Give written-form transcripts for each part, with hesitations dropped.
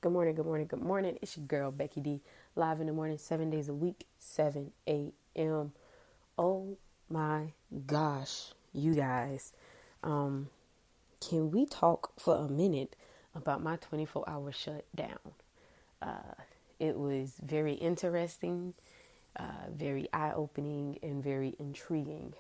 Good morning, good morning, good morning. It's your girl, Becky D, live in the morning, 7 days a week, 7 a.m. Oh my gosh, you guys. Um, can we talk for a minute about my 24-hour shutdown? It was very interesting, very eye-opening, and very intriguing.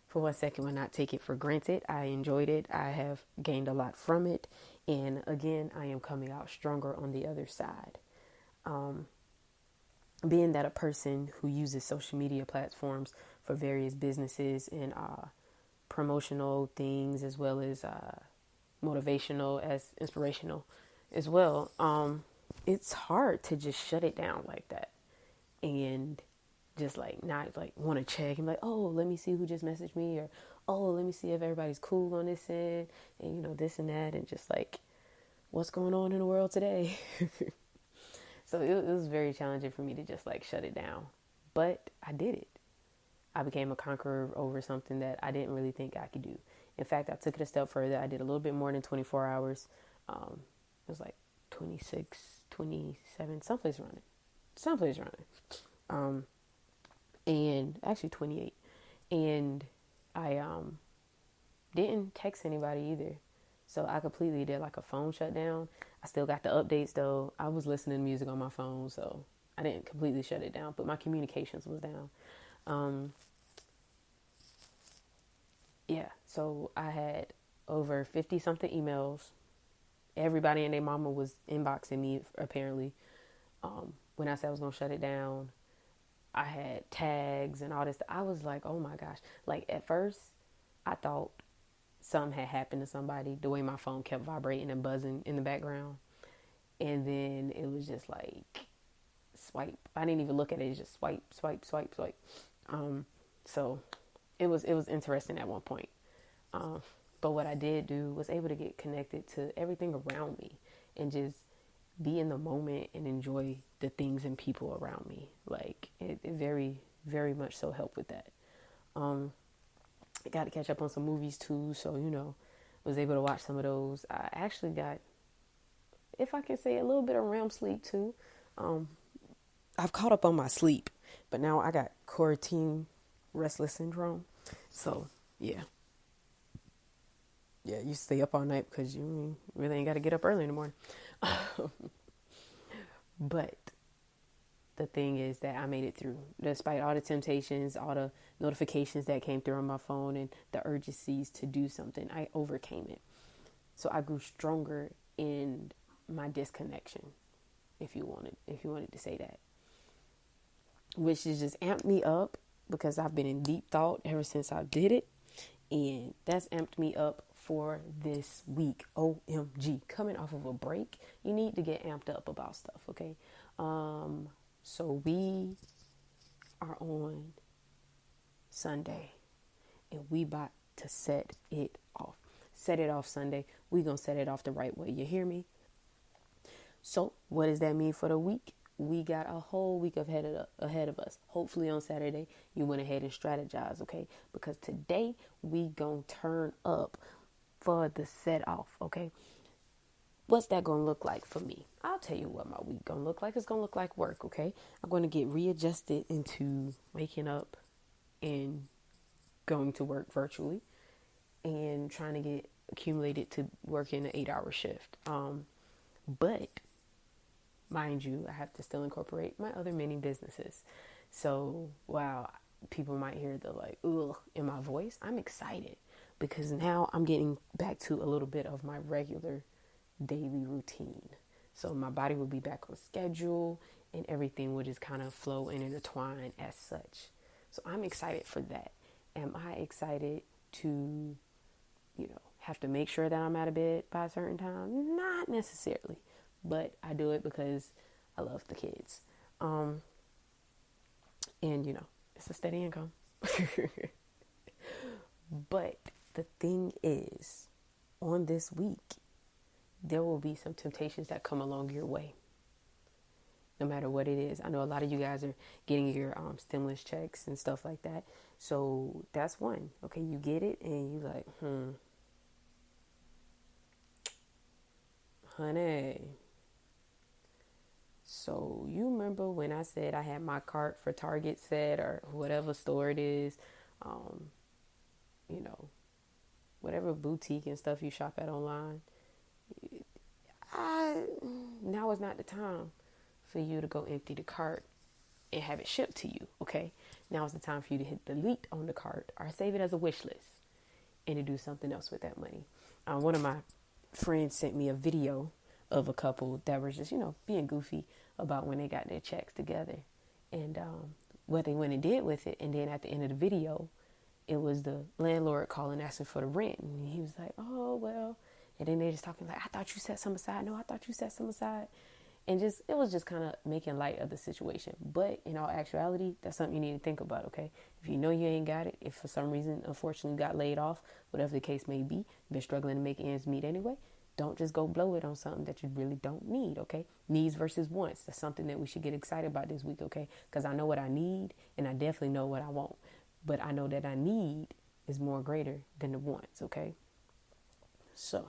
For 1 second, will not take it for granted. I enjoyed it. I have gained a lot from it. And again, I am coming out stronger on the other side. Being that a person who uses social media platforms for various businesses and promotional things, as well as motivational, as inspirational as well, it's hard to just shut it down like that and just like not like want to check and like, oh, let me see who just messaged me, or oh, let me see if everybody's cool on this end, and this and that, and just like what's going on in the world today. So it was very challenging for me to just like shut it down, but I did it. I became a conqueror over something that I didn't really think I could do. In fact, I took it a step further. I did a little bit more than 24 hours. It was like 26, 27, someplace running. And actually 28. And I didn't text anybody either. So I completely did like a phone shutdown. I still got the updates though. I was listening to music on my phone, so I didn't completely shut it down, but my communications was down. Yeah, so I had over 50 something emails. Everybody and their mama was inboxing me apparently. When I said I was gonna shut it down, I had tags and all this. I was like, oh my gosh. Like at first, I thought something had happened to somebody, the way my phone kept vibrating and buzzing in the background. And then it was just like swipe. I didn't even look at it. It's just swipe, swipe, swipe, swipe. So it was interesting at one point. But what I did do was able to get connected to everything around me and just be in the moment and enjoy the things and people around me. Like it very, very much so helped with that. I got to catch up on some movies too, so was able to watch some of those. I actually got, if I can say, a little bit of REM sleep too. I've caught up on my sleep, but now I got Cortiine restless syndrome. So yeah, you stay up all night because you really ain't got to get up early in the morning. But the thing is that I made it through, despite all the temptations, all the notifications that came through on my phone, and the urgencies to do something. I overcame it. So I grew stronger in my disconnection, if you wanted to say that, which has just amped me up because I've been in deep thought ever since I did it, and that's amped me up for this week. OMG, coming off of a break, you need to get amped up about stuff, okay? So we are on Sunday, and we about to set it off. Set it off Sunday. We gonna set it off the right way. You hear me? So what does that mean for the week? We got a whole week ahead of us. Hopefully on Saturday, you went ahead and strategized, okay? Because today we gonna turn up for the set off, okay? What's that gonna look like for me? I'll tell you what my week gonna look like. It's gonna look like work, okay? I'm gonna get readjusted into waking up and going to work virtually and trying to get accumulated to working an 8-hour shift. But mind you, I have to still incorporate my other many businesses. So while people might hear the like ugh in my voice, I'm excited because now I'm getting back to a little bit of my regular daily routine. So my body will be back on schedule and everything will just kind of flow and intertwine as such. So I'm excited for that. Am I excited to, have to make sure that I'm out of bed by a certain time? Not necessarily, but I do it because I love the kids. And it's a steady income. But the thing is, on this week, there will be some temptations that come along your way, no matter what it is. I know a lot of you guys are getting your stimulus checks and stuff like that. So that's one. Okay, you get it and you like, Honey, so you remember when I said I had my cart for Target set or whatever store it is, um, you know, whatever boutique and stuff you shop at online? I Now is not the time for you to go empty the cart and have it shipped to you, okay? Now is the time for you to hit delete on the cart or save it as a wish list and to do something else with that money. One of my friends sent me a video of a couple that was just, being goofy about when they got their checks together and what they went and did with it. And then at the end of the video, it was the landlord calling asking for the rent. And he was like, oh, well. And then they just talking like, I thought you set some aside. No, I thought you set some aside. And it was just kind of making light of the situation. But in all actuality, that's something you need to think about, okay? If you know you ain't got it, if for some reason, unfortunately, you got laid off, whatever the case may be, you've been struggling to make ends meet anyway, don't just go blow it on something that you really don't need, okay? Needs versus wants. That's something that we should get excited about this week, okay? Because I know what I need, and I definitely know what I want. But I know that I need is more greater than the wants, okay? So,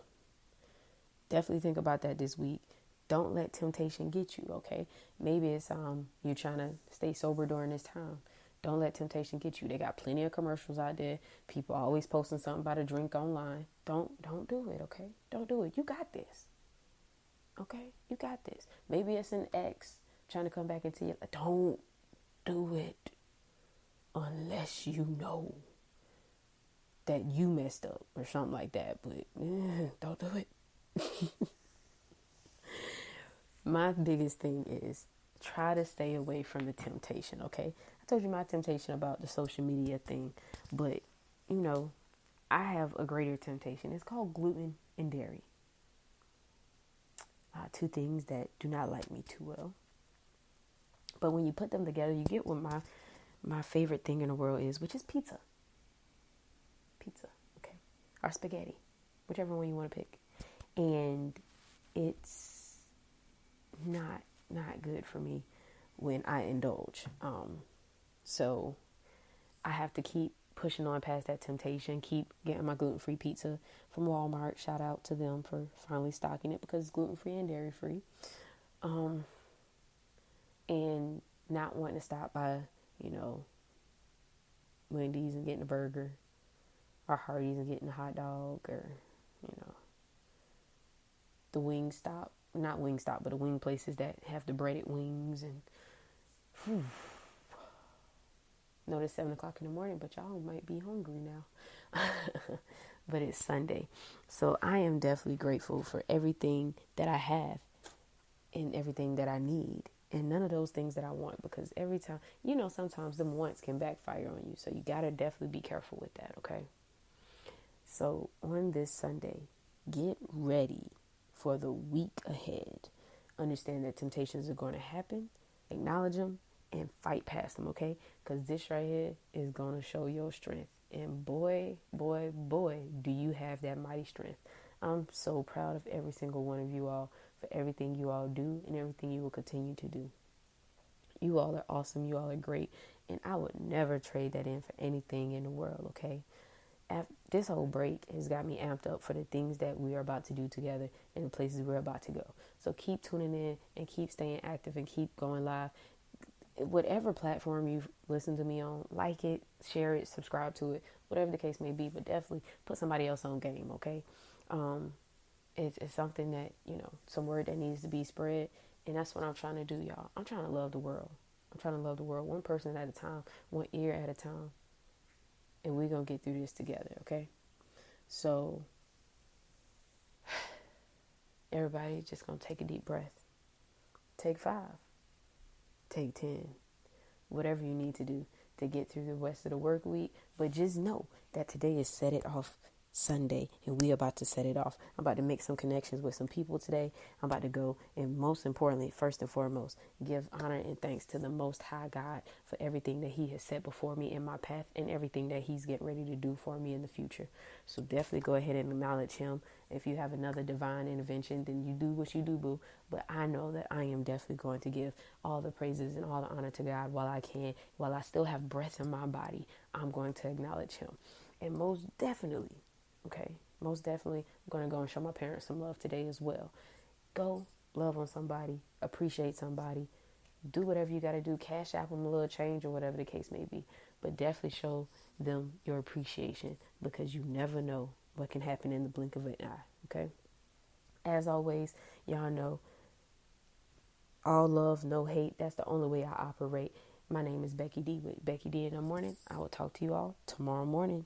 definitely think about that this week. Don't let temptation get you, okay? Maybe it's you trying to stay sober during this time. Don't let temptation get you. They got plenty of commercials out there. People always posting something about a drink online. Don't do it, okay? Don't do it. You got this. Okay? You got this. Maybe it's an ex trying to come back into you. Don't do it unless you know that you messed up or something like that. But don't do it. My biggest thing is try to stay away from the temptation, okay? I told you my temptation about the social media thing, but I have a greater temptation. It's called gluten and dairy. Two things that do not like me too well. But when you put them together, you get what my favorite thing in the world is, which is pizza. Pizza, okay? Or spaghetti, whichever one you want to pick. And it's not good for me when I indulge. So I have to keep pushing on past that temptation, keep getting my gluten-free pizza from Walmart. Shout out to them for finally stocking it because it's gluten-free and dairy-free. And not wanting to stop by, Wendy's and getting a burger or Hardee's and getting a hot dog or, the Wingstop. Not Wingstop, but the wing places that have the breaded wings and no, it's 7 o'clock in the morning, but y'all might be hungry now. But it's Sunday. So I am definitely grateful for everything that I have and everything that I need. And none of those things that I want, because every time, sometimes them wants can backfire on you. So you got to definitely be careful with that, okay? So on this Sunday, get ready for the week ahead. Understand that temptations are going to happen. Acknowledge them and fight past them, okay? Because this right here is going to show your strength. And boy, boy, boy, do you have that mighty strength. I'm so proud of every single one of you all for everything you all do and everything you will continue to do. You all are awesome. You all are great. And I would never trade that in for anything in the world, okay? This whole break has got me amped up for the things that we are about to do together and the places we're about to go. So keep tuning in and keep staying active and keep going live. Whatever platform you listen to me on, like it, share it, subscribe to it, whatever the case may be, but definitely put somebody else on game, okay? It's something that, some word that needs to be spread, and that's what I'm trying to do, y'all. I'm trying to love the world. I'm trying to love the world one person at a time, one ear at a time. And we're going to get through this together, okay? So, everybody just going to take a deep breath. Take 5. Take 10. Whatever you need to do to get through the rest of the work week. But just know that today is Set It Off Sunday, and we about to set it off. I'm about to make some connections with some people today. I'm about to go, and most importantly, first and foremost, give honor and thanks to the Most High God for everything that He has set before me in my path and everything that He's getting ready to do for me in the future. So definitely go ahead and acknowledge Him. If you have another divine intervention, then you do what you do, boo. But I know that I am definitely going to give all the praises and all the honor to God while I can. While I still have breath in my body, I'm going to acknowledge Him. And most definitely, I'm going to go and show my parents some love today as well. Go love on somebody, appreciate somebody, do whatever you got to do. Cash app them a little change or whatever the case may be. But definitely show them your appreciation, because you never know what can happen in the blink of an eye. Okay? As always, y'all know, all love, no hate. That's the only way I operate. My name is Becky D with Becky D in the Morning. I will talk to you all tomorrow morning.